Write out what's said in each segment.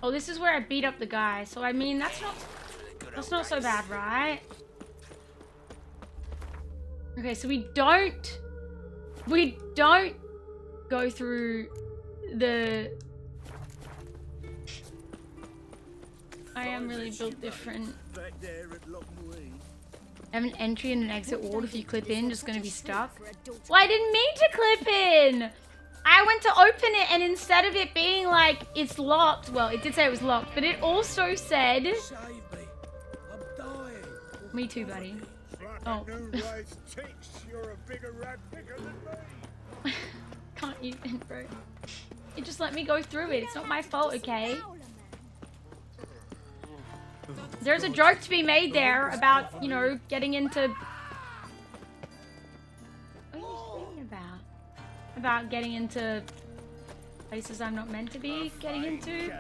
Oh, this is where I beat up the guy. So I mean, that's not so bad, right? Okay, so we don't go through the... I am really built different. I have an entry and an exit wall. If you clip in, just gonna be stuck. Well, I didn't mean to clip in. I went to open it, and instead of it being like it's locked, well, it did say it was locked, but it also said... Me too, buddy. Oh. Can't even, bro. It just let me go through it. It's not my fault, okay? There's a joke to be made there about, you know, getting into... What are you thinking about? About getting into places I'm not meant to be getting into?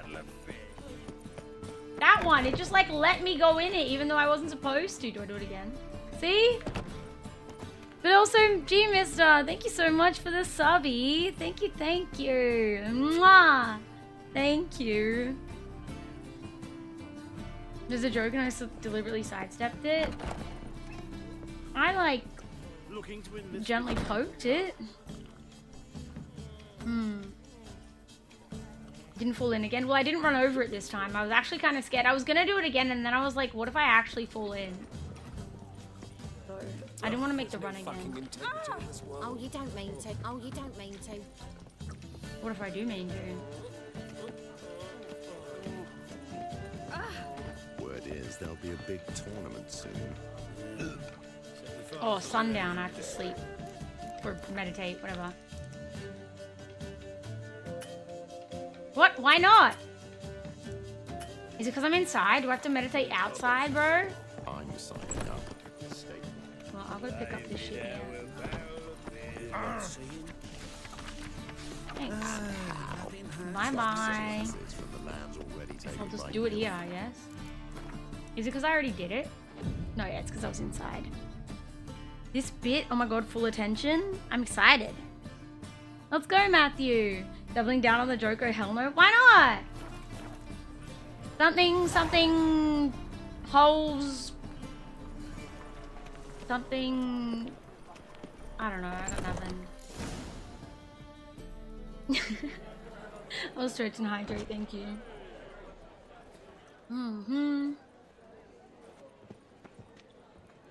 That one, it just like let me go in it even though I wasn't supposed to. Do I do it again? See? But also, G Mister, thank you so much for the subby. Thank you, thank you. Mwah! Thank you. There's a joke and I deliberately sidestepped it. I like gently poked it. Didn't fall in again. Well, I didn't run over it this time. I was actually kind of scared. I was gonna do it again and then I was like, what if I actually fall in? So, I didn't want to make the run again. Oh, you don't mean to. Oh, you don't mean to. What if I do mean to? Word is there'll be a big tournament soon. Oh, sundown. I have to sleep. Or meditate, whatever. What? Why not? Is it because I'm inside? Do I have to meditate outside, bro? I'm signing up. Well, I'll go pick up this shit here. Thanks. Bye-bye. I'll just do it here, I guess. Is it because I already did it? No, yeah, it's because I was inside. This bit, oh my god, full attention. I'm excited. Let's go, Matthew. Doubling down on the joke, oh hell no. Why not? Something, holes. Something, I don't know, I got nothing. I'll stretch and hydrate, thank you.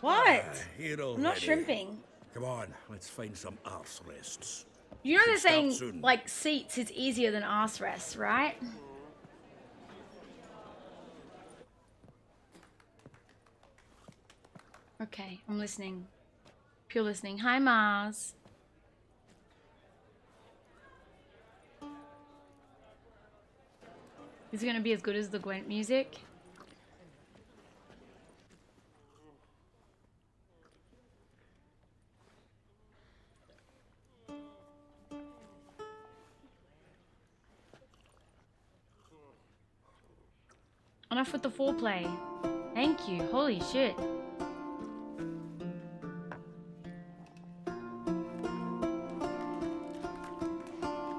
What? I'm not shrimping. Come on, let's find some arse rests. You know they're saying, like, seats is easier than arse rests, right? Okay, I'm listening. Pure listening. Hi, Mars. Is it gonna be as good as the Gwent music? Enough with the foreplay. Thank you. Holy shit.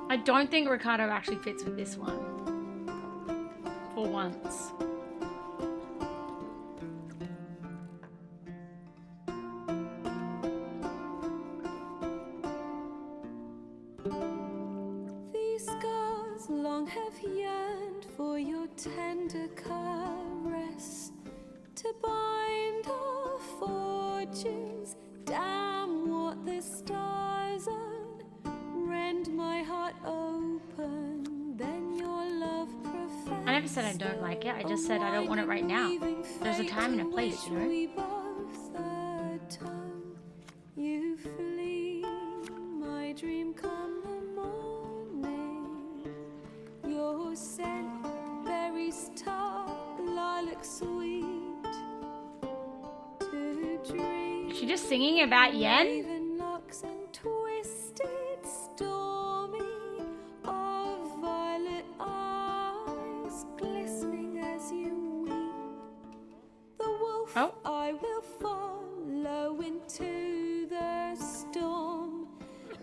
I don't think Ricardo actually fits with this one. For once. These scars long have yearned for your tender caress to bind our fortunes. Damn what the stars own. Rend my heart open, then your love profess. I never said I don't like it. I just said I don't want it right now. There's a time and a place, you know? We both atone. You flee, my dream come the morning. Your scent, berries tart, lilac sweet. To dream. Is she just singing about Yen? Raven locks and twisted, stormy, of violet eyes, glistening as you weep. The wolf I will follow into the storm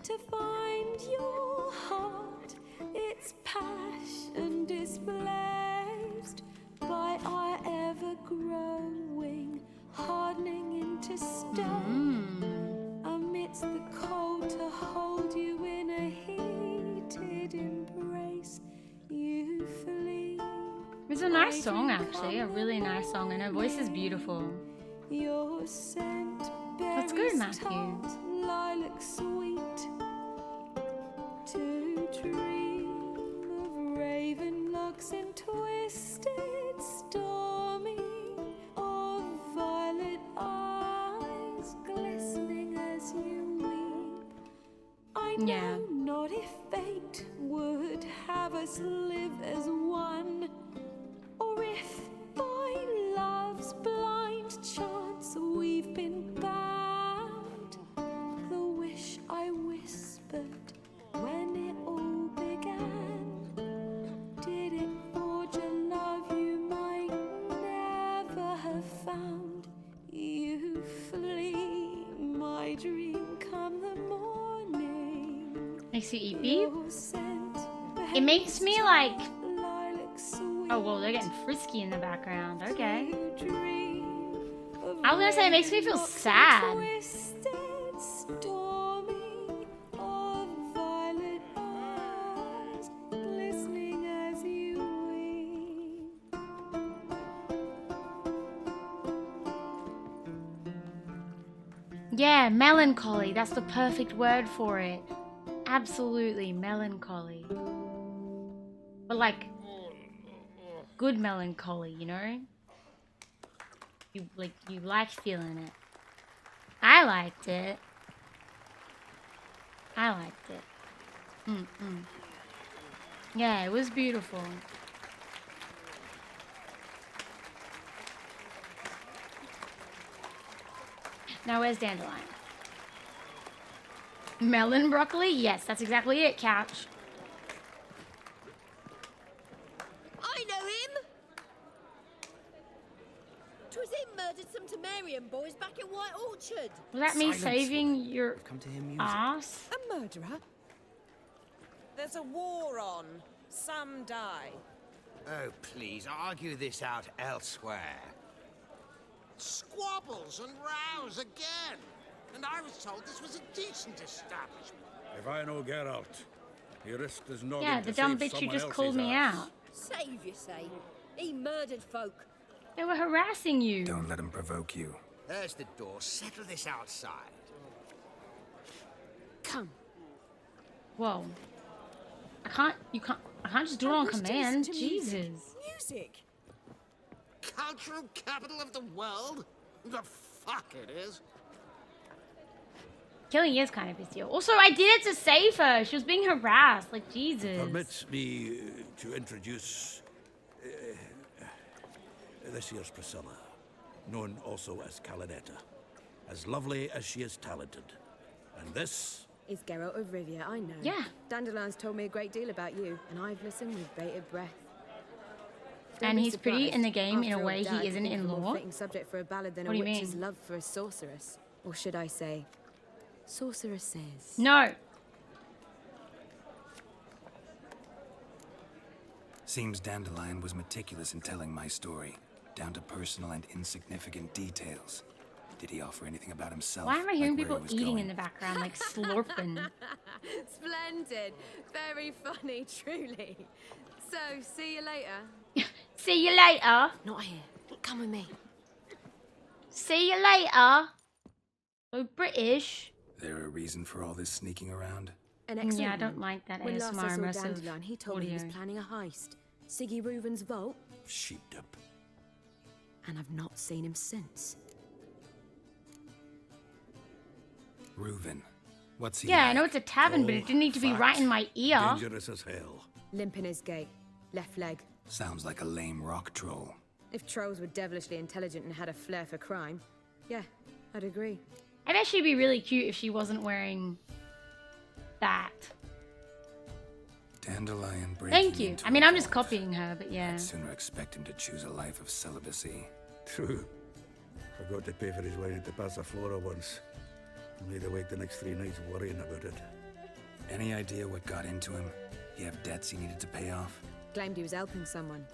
to find your heart, its passion displayed. It's a nice song, actually. A really nice song, and her voice is beautiful. Your scent That's good, berries Matthew. tart, lilac sweet. To dream of raven locks and twisted stormy, of violet eyes glistening as you weep. I know Yeah. not if fate would have us live as one, or if by love's blind chance we've been bound. The wish I whispered when it all began, did it forge a love you might never have found? You flee my dream come the morning. Makes you eat beef? Your scent It makes me like... lilac sweet. Oh, well, they're getting frisky in the background. Okay. To dream of I was gonna say, it makes me feel raven locks and sad. twisted stormy, of violet eyes glistening as you weep. Yeah, melancholy. That's the perfect word for it. Absolutely melancholy. But like, good melancholy, you know? You like feeling it. I liked it. I liked it. Yeah, it was beautiful. Now where's Dandelion? Melon broccoli? Yes, that's exactly it, Couch. I know him! 'Twas him murdered some Temerian boys back in White Orchard. Was that me Silence, saving your Come to hear music. ass? A murderer? There's a war on. Some die. Oh, please, argue this out elsewhere. Squabbles and rows again. And I was told this was a decent establishment. If I know Geralt, he risked his noggin Yeah, to the dumb save bitch you someone just called else's me ass. out. Save, you say? He murdered folk. They were harassing you. Don't let him provoke you. There's the door. Settle this outside. Come. Whoa. I can't just do it on command. Jesus. Music. Cultural capital of the world? The fuck it is. Killing is kind of his deal. Also, I did it to save her. She was being harassed. Like, Jesus. Permit me to introduce this year's Priscilla, known also as Calinetta. As lovely as she is talented. And this... Is Geralt of Rivia, I know. Yeah. Dandelion's told me a great deal about you, and I've listened with bated breath. Don't And be he's pretty surprised. in the game in a After all, way Dad, he isn't think in of a more lore. fitting subject for a ballad than What a do you witch's mean? love for a sorceress. Or should I say, sorceresses. No. Seems Dandelion was meticulous in telling my story, down to personal and insignificant details. Did he offer anything about himself? Why am I hearing like where people he was eating going? in the background, like slurping? Splendid. Very funny, truly. So, see you later. See you later. Not here. Come with me. See you later. So British. There a reason for all this sneaking around? An excellent Yeah, I don't one. like that When last I ASMR saw immersive Dandelion, he told me he was audio. planning a heist. Siggy Reuven's vault, sheepdip. and I've not seen him since. Reuven. What's he Yeah, I like? know it's a tavern, but it didn't need to be right in my ear. Dangerous as hell. Limp in his gait, left leg. Sounds like a lame rock troll. If trolls were devilishly intelligent and had a flair for crime, yeah, I'd agree. I bet she'd be really cute if she wasn't wearing that. Dandelion breaking Thank you. into I mean, a I'm just vault. copying her, but yeah. I'd sooner expect him to choose a life of celibacy. True. Forgot to pay for his way to Passaflora once. Made awake the next 3 nights worrying about it. Any idea what got into him? He have debts he needed to pay off? Claimed he was helping someone.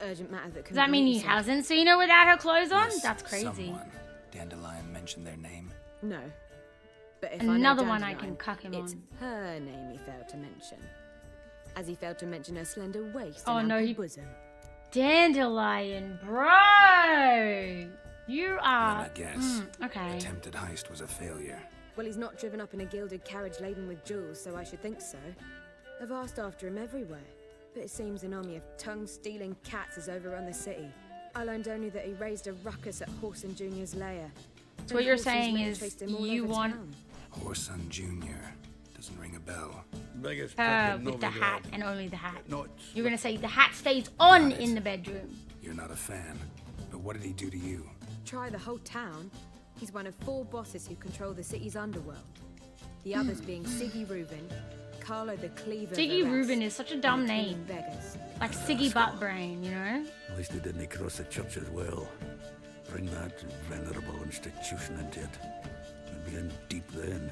Urgent matter that Does that mean he couldn't wait, hasn't seen her without her clothes on? Yes, That's crazy. Someone. Dandelion mentioned their name. so- No. But if I know Another one I Dandelion, can cuck him it's on. her name he failed to mention. As he failed to mention her slender waist Oh, and no, ample he- bosom. Dandelion, bro! You are... Let me guess. Okay. Attempted heist was a failure. Well, he's not driven up in a gilded carriage laden with jewels, so I should think so. I've asked after him everywhere, but it seems an army of tongue-stealing cats has overrun the city. I learned only that he raised a ruckus at Horson Jr.'s lair. So what you're saying is you want... Horson Jr. Doesn't ring a bell. Biggest with the hat and only the hat. Not You're gonna say the hat stays on Got it. in the bedroom. You're not a fan. But what did he do to you? Try the whole town. He's one of 4 bosses who control the city's underworld. The others being Siggy Reuben, Carlo the Cleaver. Siggy Varese, Reuben is such a dumb and the King name. of Vegas. Like Siggy Buttbrain, you know? At least he didn't cross the church as well. Bring that venerable institution into it. We'd be in deep then.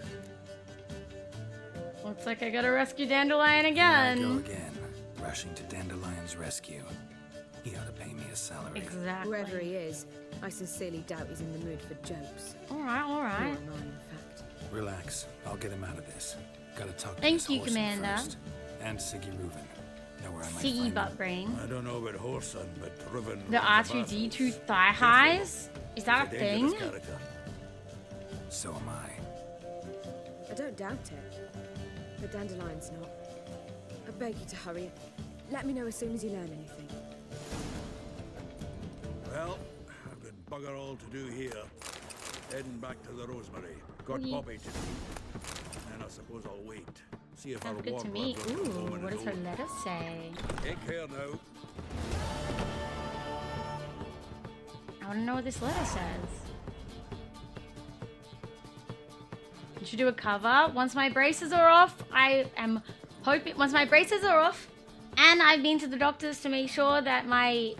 Looks like I gotta rescue Dandelion Here I go again. again, rushing to Dandelion's rescue. He ought to pay me a salary. Exactly. Whoever he is, I sincerely doubt he's in the mood for jokes. Alright, Nor alright. am I, in fact. Relax, I'll get him out of this. Gotta talk to Thank this you, Horson Commander. first. And Siggy Reuben. Know where I might Siggy find him. Buttbrain. I don't know about Horson, but Riven... The R2D2 thigh highs? Is that a thing? So am I. I don't doubt it. But Dandelion's not. I beg you to hurry. Let me know as soon as you learn anything. Well, I've got bugger all to do here. Heading back to the Rosemary. Got Ye- Poppy to meet. And I suppose I'll wait. See if Sounds our good war to me. blood will Ooh, come home and what does her know. letter say? Take care now. I wanna know what this letter says. You should do a cover. Once my braces are off, I am hoping... Once my braces are off, and I've been to the doctors to make sure that my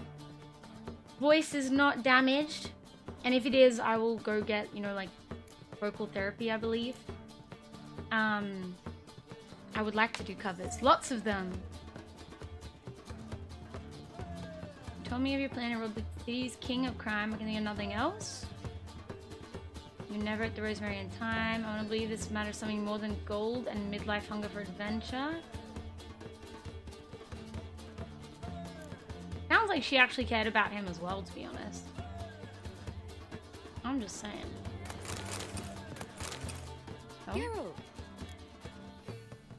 voice is not damaged. And if it is, I will go get, you know, like, vocal therapy, I believe. I would like to do covers. Lots of them. Told me of your plan to rob the city's king of crime. Can I get nothing else? You're never at the Rosemary in time. I want to believe this matters something more than gold and midlife hunger for adventure. Sounds like she actually cared about him as well, to be honest. I'm just saying. Oh, Geralt,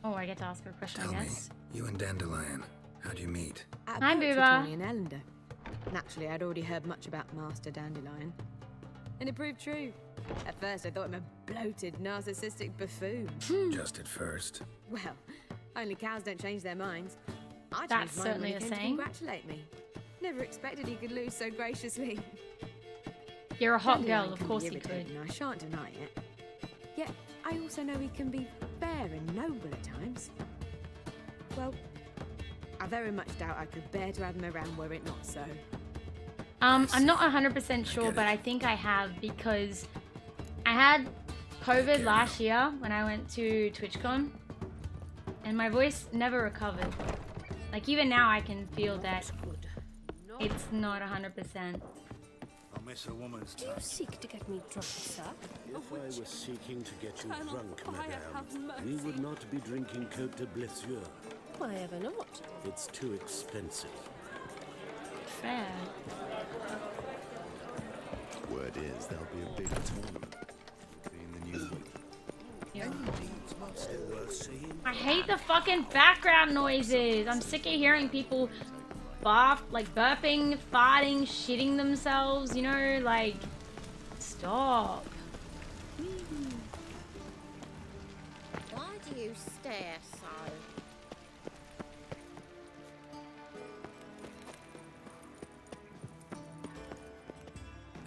oh I get to ask her a question, Tell I me, guess. you and Dandelion, how'd you meet? At Hi, a poetry Booba. tourney in Ellender. Naturally, I'd already heard much about Master Dandelion. And it proved true. At first, I thought him a bloated, narcissistic buffoon. Just at first. Well, only cows don't change their minds. I That's changed mine certainly when a he came to saying. congratulate me. Never expected he could lose so graciously. You're a hot Dandelion girl, of can course be you could. irritating, I shan't deny it. Yet, I also know he can be fair and noble at times. Well, I very much doubt I could bear to have him around were it not so. I'm not 100% sure, but I think I have because I had COVID last year when I went to TwitchCon and my voice never recovered. Like even now I can feel that it's not 100%. I'll miss a woman's do you touch. seek to get me drunk, sir? If I were seeking to get you Colonel, drunk, fire have madame, we mercy. would not be drinking Côte de Blessure. Why ever not? It's too expensive. Fair. Word is there'll be a big tournament in the new week. Still worth seeing. I hate the fucking background noises. I'm sick of hearing people like burping, farting, shitting themselves, you know, like stop. Why do you stare so?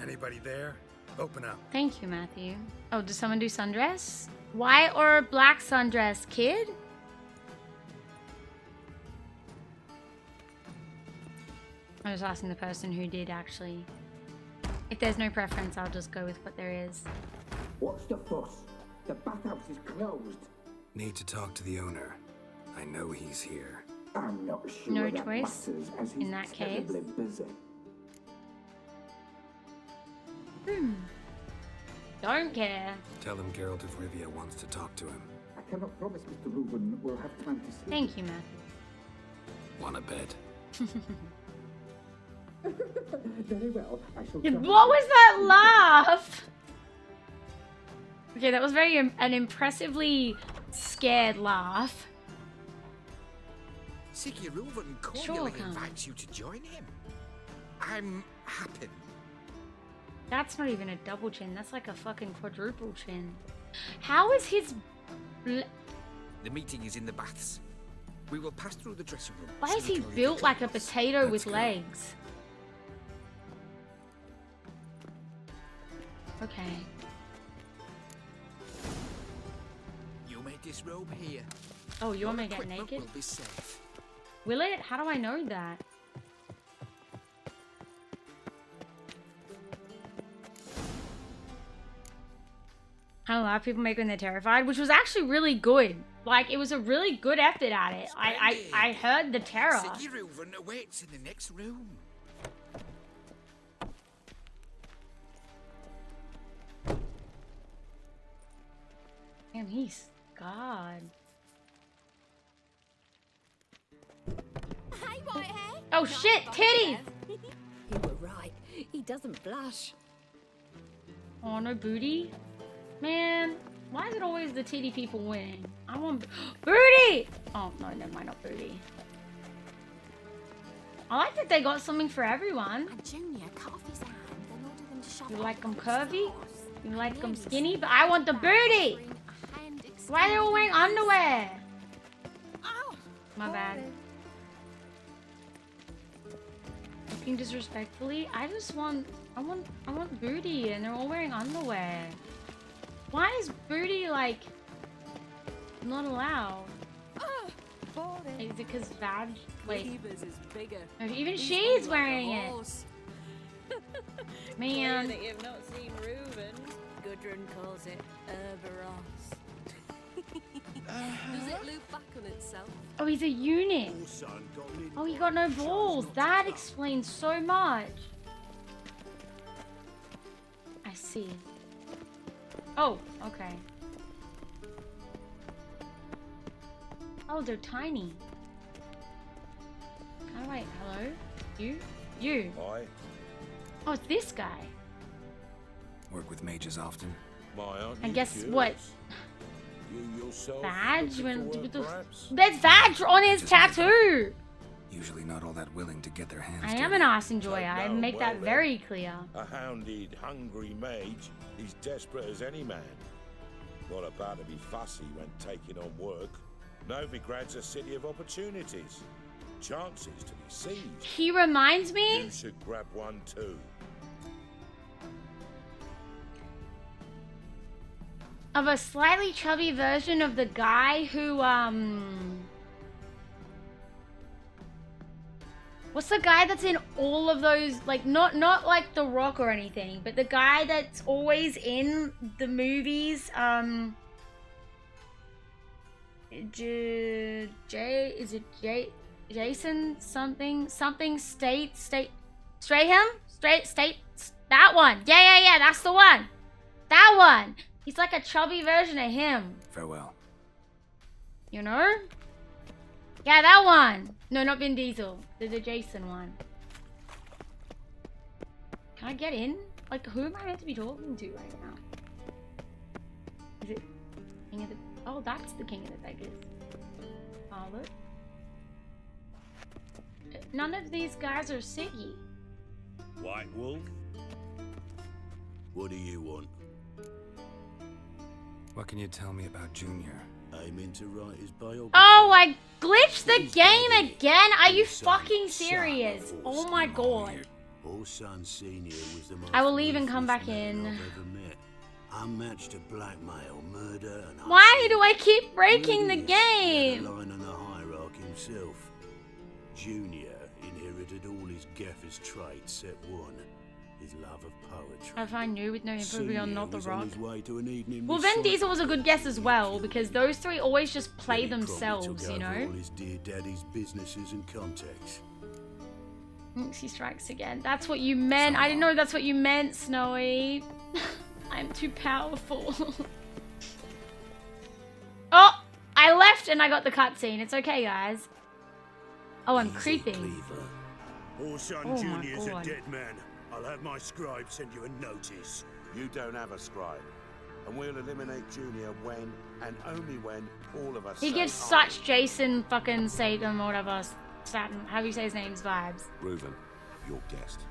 Anybody there? Open up. Thank you, Matthew. Oh, does someone do sundress? White or black sundress, kid? I was asking the person who did actually. If there's no preference, I'll just go with what there is. What's the fuss? The bathhouse is closed. Need to talk to the owner. I know he's here. I'm not sure No that choice matters, as in he's that case. terribly busy. Don't care. Tell him Geralt of Rivia wants to talk to him. I cannot promise Mr. Reuben will have time to see. Thank you, Matthew. Wanna bet? Very well, I shall. What was that laugh? Okay, that was an impressively scared laugh. Siggy Reuven Sure, cordially Colonel. invites you to join him. I'm happy. That's not even a double chin. That's like a fucking quadruple chin. How is his... The meeting is in the baths. We will pass through the dressing room. Why so is you he can built leave like a clothes. potato with Let's go. legs? Okay. You may disrobe here. Oh, you want me to get Equipment naked? will be safe. Will it? How do I know that? I don't know, people make when they're terrified, which was actually really good. Like, it was a really good effort at it. I heard the terror. Siggy Reuven awaits in the next room. Damn, he's God. Hey, Whitehair. Oh shit, titties! You were right. He doesn't blush. Oh, no booty? Man, why is it always the titty people winning? I want booty! Oh, no, never mind, not booty. I like that they got something for everyone. And Junior cut off his hand and ordered them to shove You it like up them the curvy? horse. You like them Nearly skinny? But I want the booty! bring a hand Why are they all wearing underwear? Oh, My bad. Looking disrespectfully? I want booty and they're all wearing underwear. Why is booty like not allowed? Is it because vag? Wait, Beaver's is bigger. no, even He's she's like a wearing it. horse. Man, Clearly you've not seen Reuven. Gudrun calls it Herbaros. Does it loop back on itself? oh, he's a eunuch. Oh, he got no balls. That explains so much. I see. Oh, okay. Oh, they're tiny. How do I... Hello? You. Aye. Oh, it's this guy. Work with mages often. I guess what? You yourself Badge? looking When, for work, perhaps? there's badge on his tattoo. Usually not all that willing to get their hands I dirty. am an arse enjoyer. I No, make well that then. very clear. A hounded, hungry mage. He's desperate as any man. Not about to be fussy when taking on work. Novigrad's a city of opportunities. Chances to be seized. He reminds me You should grab one too. of a slightly chubby version of the guy who, what's the guy that's in all of those, like, not like The Rock or anything, but the guy that's always in the movies, Jason something State, Strayham? State, that one. Yeah, that's the one. That one. He's like a chubby version of him. Farewell. You know? Yeah, that one. No, not Vin Diesel. The Jason one. Can I get in? Like, who am I meant to be talking to right now? Is it King of the... Oh, that's the King of the Beggars. Oh, look. None of these guys are Siggy. White Wolf? What do you want? What can you tell me about Junior? Aiming to write his biography. Oh, I glitched the game again? Are you fucking serious? Oh my god. Orson Senior was the most I will leave and come ruthless back man in. I've ever met. Unmatched at blackmail, murder, and Why do I keep breaking the Ruthless, he had game? a line on the hierarchy himself. Junior inherited all his gaffer's traits except one. His love of poetry. I find new with no info beyond Not the was on Rock. his way to an evening Well, Vin Diesel was a good guess as well, because those three always just play themselves, you know? All his dear daddy's businesses and contacts. Nyxie strikes again. That's what you meant. I didn't know that's what you meant, Snowy. I'm too powerful. Oh! I left and I got the cutscene. It's okay, guys. Oh, I'm creeping. Cleaver, Orson Oh my Jr.'s a God. dead man. I'll have my scribe send you a notice. You don't have a scribe. And we'll eliminate Junior when, and only when, all of us He say gives aye. such Jason fucking Statham or whatever, Statham, how do you say his name's vibes. Reuven, your guest.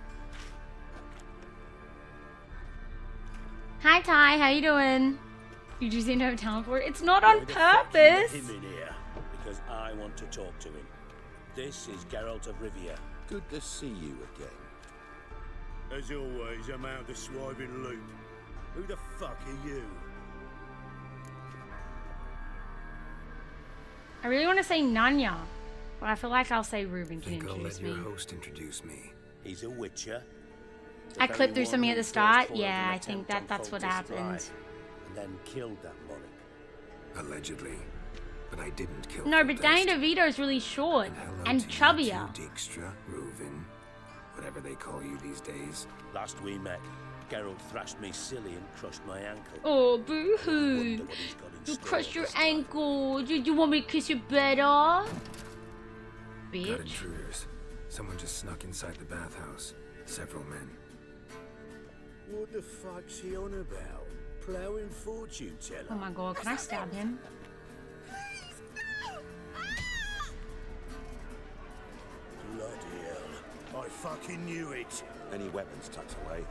Hi Ty, how you doing? You just seem to have talent for it. It's not on purpose. Him in here because I want to talk to him. This is Geralt of Rivia. Good to see you again. As always, I'm out of the swiving loop. Who the fuck are you? I really want to say Nanya, but I feel like I'll say Reuben can Think I'll introduce let me. your host introduce me. He's a witcher. I The clipped through very something one at the who start. first foiled Yeah, an I think attempt that's on what Foltest's happened. life And then killed that monarch. Allegedly. But I didn't kill No, but Danny Foltest. DeVito is really short Hello and to you chubbier. too, Dijkstra, Reuven, whatever they call you these days. Last we met, Geralt thrashed me silly and crushed my ankle. Oh, boo-hoo. Wonder what he's got in You store crushed your this time. ankle. Do you want me to kiss you better? Got Bitch. intruders. Someone just snuck inside the bathhouse. Several men. What the fuck's he on about? Plowing fortune teller? Oh my god, can I stab him? Bloody hell. I fucking knew it. Any weapons tucked away?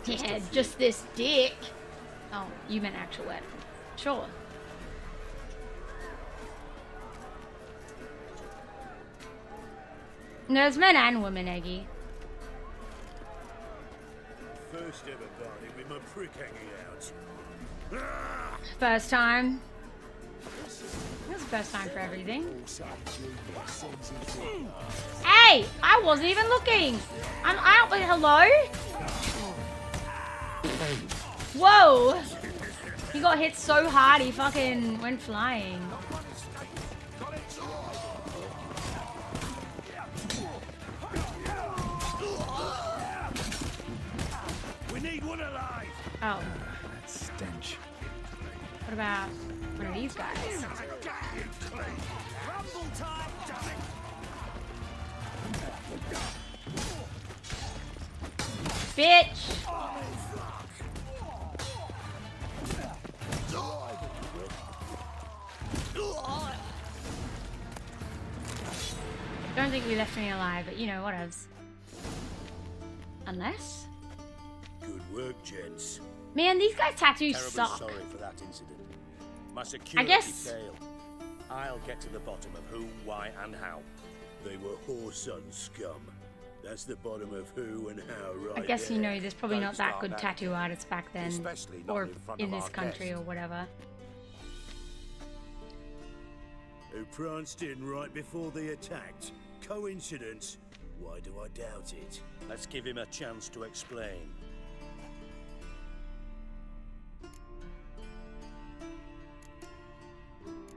Yeah, just this dick. Oh, you meant actual weapon. Sure. No, there's men and women, Eggy. First ever party with my prick hanging out. Ah! First time. That's the first time for everything. Hey! I wasn't even looking! I'm out, but hello? Whoa! He got hit so hard he fucking went flying. We need one alive. Oh, That stench. what about one of these guys? Rumble time, damn it. Bitch! Don't think we left me alive, but you know, whatevs. Unless? Good work, gents. Man, these guys' tattoos Terribly suck. sorry for that incident. My security guess- failed. I'll get to the bottom of who, why, and how. They were whoreson scum. That's the bottom of who and how, right? I guess you know there's probably Don't not that start good that. tattoo artists back then. Especially not Or in front in of this our country guest. or whatever. Who pranced in right before they attacked. Coincidence? Why do I doubt it? Let's give him a chance to explain.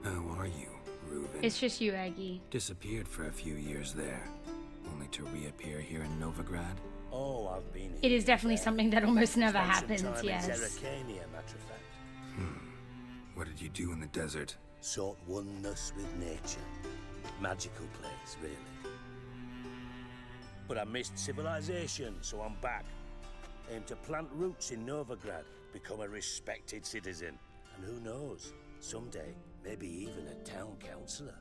How are you, Reuven? It's just you, Aggie. Disappeared for a few years there, only to reappear here in Novigrad. Oh, I've been here. It is definitely something that almost never Spent some happens, time yes. in Zerrikania, matter of fact. What did you do in the desert? Sought oneness with nature. Magical place, really. But I missed civilization, so I'm back. Aim to plant roots in Novigrad, become a respected citizen. And who knows, someday, maybe even a town councillor.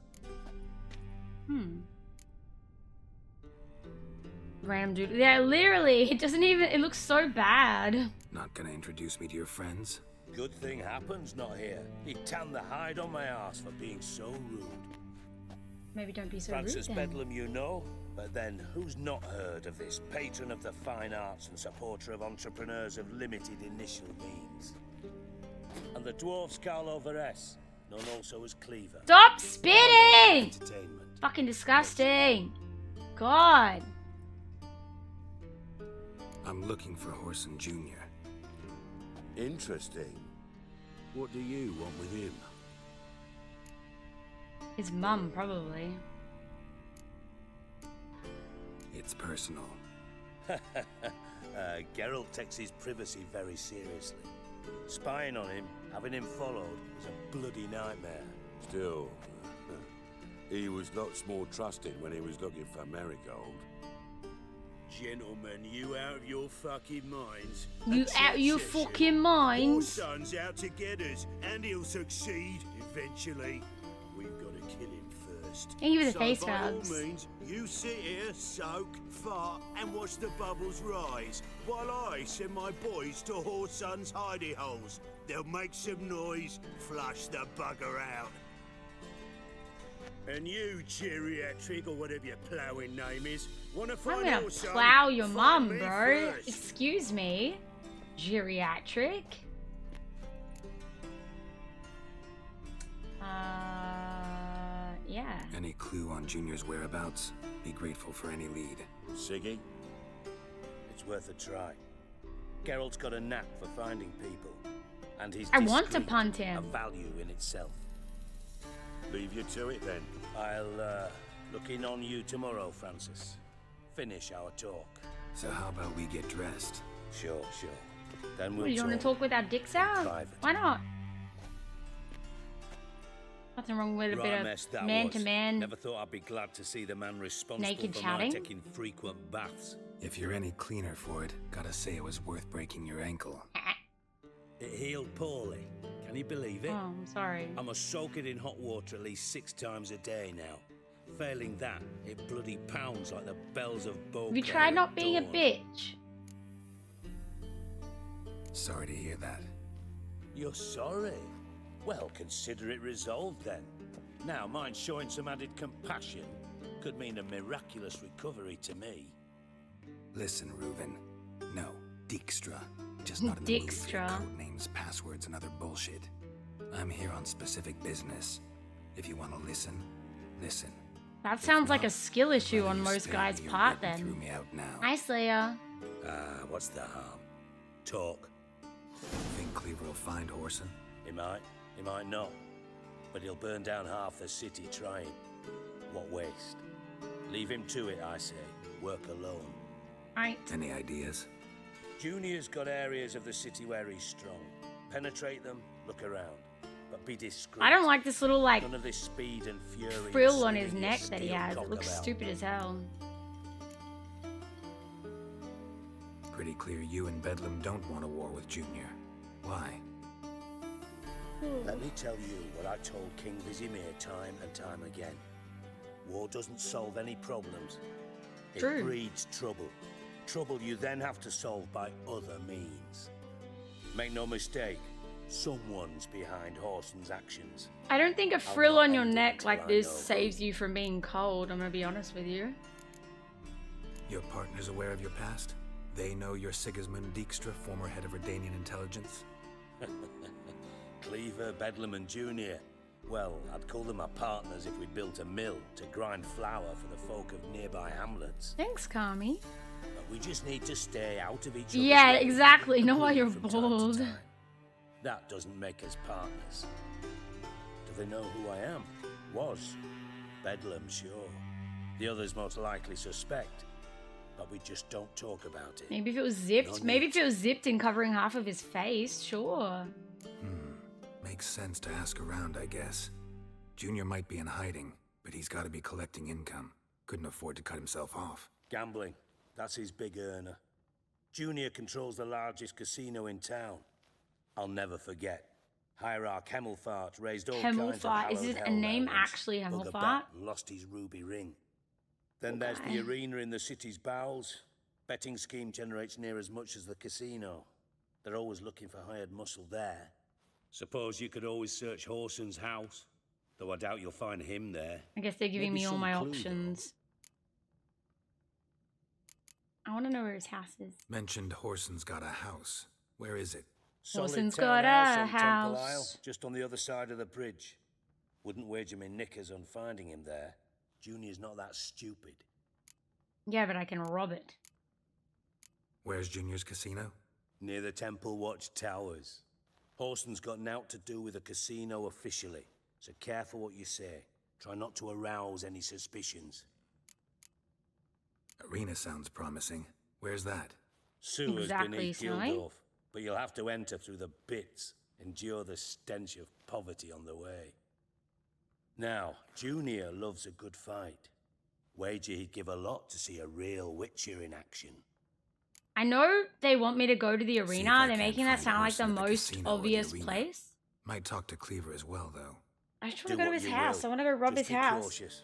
Random dude. Yeah, literally, it doesn't even, it looks so bad. Not gonna introduce me to your friends? Good thing happens not here. He tanned the hide on my arse for being so rude. Maybe don't be so Francis rude then. Bedlam, you know, but then who's not heard of this patron of the fine arts and supporter of entrepreneurs of limited initial means? And the dwarf's Carlo Veres, known also as Cleaver. Stop spitting! Entertainment. Fucking disgusting. God. I'm looking for Horson Jr. Interesting. What do you want with him? His mum, probably. It's personal. Geralt takes his privacy very seriously. Spying on him, having him followed, is a bloody nightmare. Still, He was lots more trusted when he was looking for Marigold. Gentlemen, you out of your fucking minds? You out your fucking minds? Your son's out to get us, and he'll succeed eventually. We've got to kill him first. Thank you for the so face by rubs. all means, you sit here, soak, fart, and watch the bubbles rise, while I send my boys to Whoreson's hidey holes. They'll make some noise, flush the bugger out. And you, geriatric, or whatever your ploughing name is, wanna I'm find gonna out, son? plow your Find mum, me bro. first. Excuse me. Geriatric. Yeah. Any clue on Junior's whereabouts? Be grateful for any lead. Siggy? It's worth a try. Geralt's got a knack for finding people, and he's I want to discreet, punt him. a value in itself. Leave you to it then. I'll look in on you tomorrow, Francis. Finish our talk. So how about we get dressed? Sure. Then What, we'll you want to talk with our dicks out? Private. Why not? Nothing wrong with a Right bit mess of that man was. to man. Never thought I'd be glad to see the man responsible Naked for chatting? my taking frequent baths. If you're any cleaner for it, gotta say it was worth breaking your ankle. It healed poorly. Can you believe it? Oh, I'm sorry. I must soak it in hot water at least 6 times a day now. Failing that, it bloody pounds like the bells of Bow. Have you tried not being a bitch? Sorry to hear that. You're sorry? Well, consider it resolved then. Now, mind showing some added compassion could mean a miraculous recovery to me. Listen, Reuben. No, Dijkstra. Just not in the mood for your Dijkstra. code names, passwords, and other bullshit. I'm here on specific business. If you want to listen, listen. That sounds like a not, skill issue whether on you most stay guys' here part getting through then. me out now. Hi, Slayer. What's the harm? Talk. Think Cleaver will find Whoreson? He might not. But he'll burn down half the city trying. What waste? Leave him to it, I say. Work alone. Right. Any ideas? Junior's got areas of the city where he's strong. Penetrate them, look around. But be discreet. I don't like this little, like, None of this speed and fury and frill on swinging his your neck that he steel has. It cock looks about. stupid as hell. Pretty clear you and Bedlam don't want a war with Junior. Why? Let me tell you what I told King Vizimir time and time again. War doesn't solve any problems. It True. breeds trouble. Trouble you then have to solve by other means. Make no mistake, someone's behind Whoreson's actions. I don't think a I'll frill not on your end it neck until like I this know. saves you from being cold, I'm gonna be honest with you. Your partner's aware of your past? They know you're Sigismund Dijkstra, former head of Redanian intelligence? Cleaver, Bedlam and Junior. Well, I'd call them my partners if we'd built a mill to grind flour for the folk of nearby hamlets. Thanks, Kami. But we just need to stay out of each other's Yeah, way, exactly. Not while you're from time to bald. time. That doesn't make us partners. Do they know who I am? Was. Bedlam, sure. The others most likely suspect. But we just don't talk about it. Maybe if it was zipped. No Maybe need if it was zipped and covering half of his face, sure. Makes sense to ask around, I guess. Junior might be in hiding, but he's gotta be collecting income. Couldn't afford to cut himself off. Gambling. That's his big earner. Junior controls the largest casino in town. I'll never forget. Hierarch Hemmelfart raised all kinds of Hemmelfart. Is hallowed it a hell name there once. actually, Bugger Hemmelfart? bet and lost his ruby ring. Then there's Okay. the arena in the city's bowels. Betting scheme generates near as much as the casino. They're always looking for hired muscle there. Suppose you could always search Whoreson's house, though I doubt you'll find him there. I guess they're giving Maybe me all some my clue, though. options. I want to know where his house is. Mentioned Whoreson's got a house. Where is it? Solid Whoreson's town got house a on Temple house. Isle, just on the other side of the bridge. Wouldn't wager me knickers on finding him there. Junior's not that stupid. Yeah, but I can rob it. Where's Junior's casino? Near the Temple Watch Towers. Whoreson's got naught to do with the casino officially, so careful what you say. Try not to arouse any suspicions. Arena sounds promising. Where's that? Sewers Exactly, beneath Snowy. Gildorf, but you'll have to enter through the bits, endure the stench of poverty on the way. Now, Junior loves a good fight. Wager he'd give a lot to see a real Witcher in action. I know they want me to go to the See if arena. I They're can't making that find a sound like horse the in most casino or the obvious arena. place. Might talk to Cleaver as well, though. I just Do want to go to what his you house. will. I want to go rob Just his be house. cautious.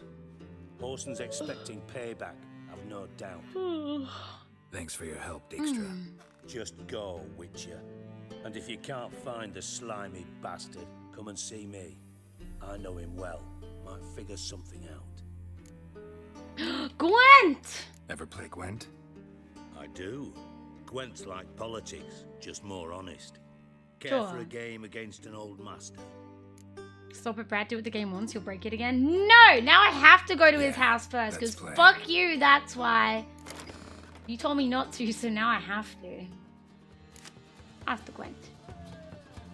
Horson's expecting payback, I've no doubt. Thanks for your help, Dijkstra. Just go, Witcher. And if you can't find the slimy bastard, come and see me. I know him well. Might figure something out. Gwent! Ever play Gwent? I do. Gwent's like politics, just more honest. Care Sure. for a game against an old master? Stop it, Brad. Do it the game once. You'll break it again. No! Now I have to go to his house first, because fuck you, that's why. You told me not to, so now I have to. After Gwent.